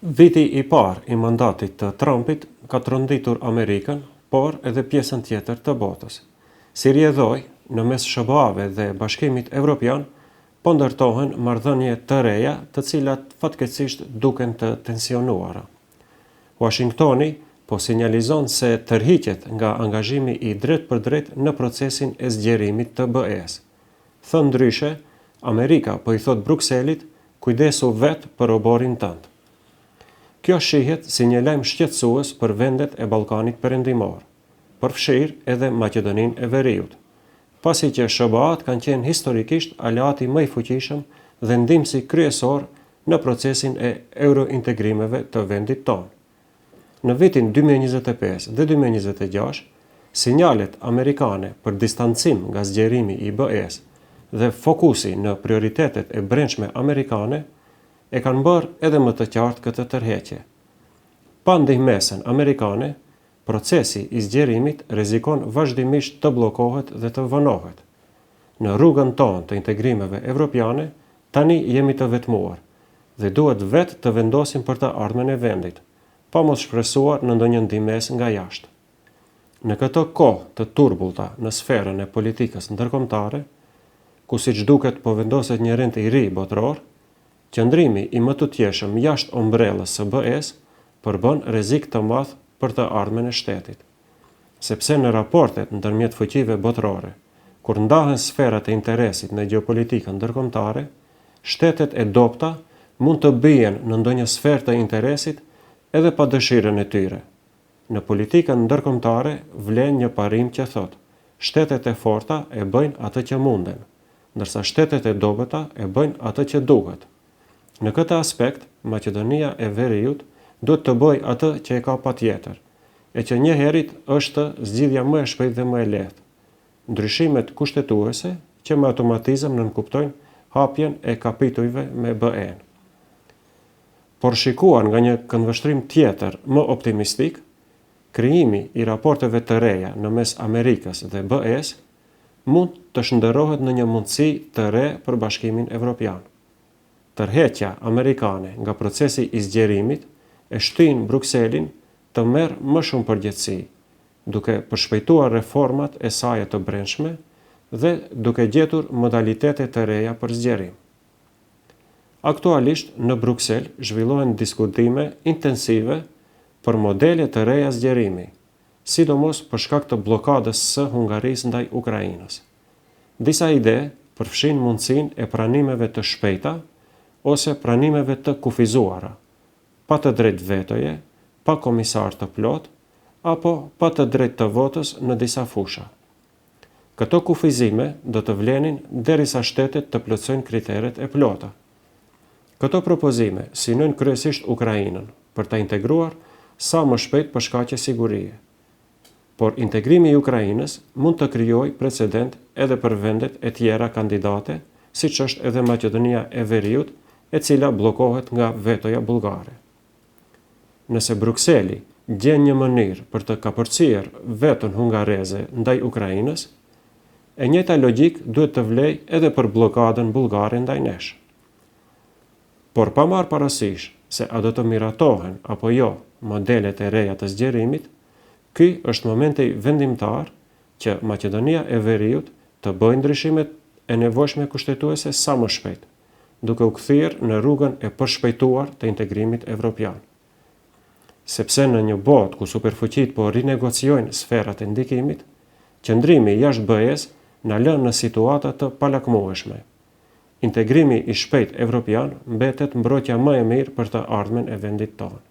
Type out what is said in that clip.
Viti I parë I mandatit të Trumpit ka tronditur Amerikën, por edhe pjesën tjetër të botës. Si rjedhoi, në mes SBA-ve dhe Bashkimit Evropian, po ndërtohen marrëdhënie të reja, të cilat fatkeqësisht duken të tensionuara. Washingtoni po sinjalizon se tërhiqet nga angazhimi I drejt për drejt në procesin e zgjerimit të BE-s. Thënë ndryshe, Amerika po I thot Brukselit, kujdesu vetë për oborin tënd. Kjo shihet si një lajm shqetësues për vendet e Ballkanit Perëndimor, përfshirë edhe Maqedoninë e Veriut, pasi që SBA-t kanë qenë historikisht aleati më I fuqishëm dhe ndihmësi kryesor në procesin e eurointegrimeve të vendit tonë. Në vitin 2025 dhe 2026, sinjalet amerikane për distancim nga zgjerimi I BE-s dhe fokusi në prioritetet e brendshme amerikane e kanë bërë edhe më të qartë këtë tërheqje. Pa ndihmesën amerikane, procesi I zgjerimit rrezikon vazhdimisht të bllokohet dhe të vonohet. Në rrugën tonë të integrimeve evropiane, tani jemi të vetmuar dhe duhet vetë të vendosim për të ardhmen e vendit, pa mos shpresuar në ndonjë ndihmës nga jashtë. Në këtë kohë të turbullta në sferën e politikës ndërkombëtare, ku siç duket po vendoset një rend I ri botëror, qëndrimi I më tutjeshëm jashtë ombrellës së BE-s përbën rrezik të madh për të ardhmen e shtetit. Sepse në raportet ndërmjet fuqive botërore, kur ndahen sferat e interesit në gjeopolitikën ndërkombëtare, shtetet e dobta mund të bien në ndonjë sferë të interesit edhe pa dëshirën e tyre. Në politikën ndërkombëtare vlen një parim që thotë: shtetet e forta e bëjnë atë që munden, ndërsa shtetet e dobëta e bëjnë atë që duhet. Në këtë aspekt, Maqedonia e Veriut duhet të bëjë atë që e ka patjetër, e që njëherët është zgjidhja më e shpejtë dhe më e lehtë. Ndryshimet kushtetuese që me automatizëm nënkuptojnë hapjen e kapitujve me BE-n. Por shikuar nga një këndvështrim tjetër më optimistik, krijimi I raporteve të reja në mes Amerikës dhe BE-s mund të shndërrohet në një mundësi të re për Bashkimin Evropian. Tërheqja amerikane nga procesi I zgjerimit e shtyn Brukselin të merr më shumë përgjegjësi, duke përshpejtuar reformat e saj të brendshme dhe duke gjetur modalitete të reja për zgjerim. Aktualisht në Bruksel zhvillohen diskutime intensive për modele të reja zgjerimi, sidomos për shkak të bllokadës së Hungarisë ndaj Ukrainës. Disa ide përfshin mundësinë e pranimeve të shpejta ose pranimeve të kufizuara, pa të drejtë vetoje, pa komisar të plot, apo pa të drejtë të votës në disa fusha. Këto kufizime do të vlenin derisa shtetet të plotësojnë kriteret e plota. Këto propozime synojnë kryesisht Ukrainën për ta integruar sa më shpejt për shkaqe sigurie. Por integrimi I Ukrainës mund të krijojë precedent edhe për vendet e tjera kandidate, siç është edhe Maqedonia e Veriut, e cila bllokohet nga vetoja bullgare. Nëse Brukseli gjen një mënyrë për të kapërcyer veton hungareze ndaj Ukrainës, e njëjta logjik duhet të vlejë edhe për bllokadën bullgare ndaj nesh. Por pa marrë parasysh se a do të miratohen apo jo modelet e reja të zgjerimit, ky është momenti vendimtar që Maqedonia e Veriut të bëjë ndryshimet e nevojshme kushtetuese sa më shpejt, duke u kthyer në rrugën e përshpejtuar të integrimit evropian. Sepse në një botë ku superfuqitë po rinegociojnë sferat e ndikimit, qëndrimi jashtë BE-s na lën në situata të palakmueshme. Integrimi I shpejt evropian mbetet mbrojtja më e mirë për të ardhmen e vendit tonë.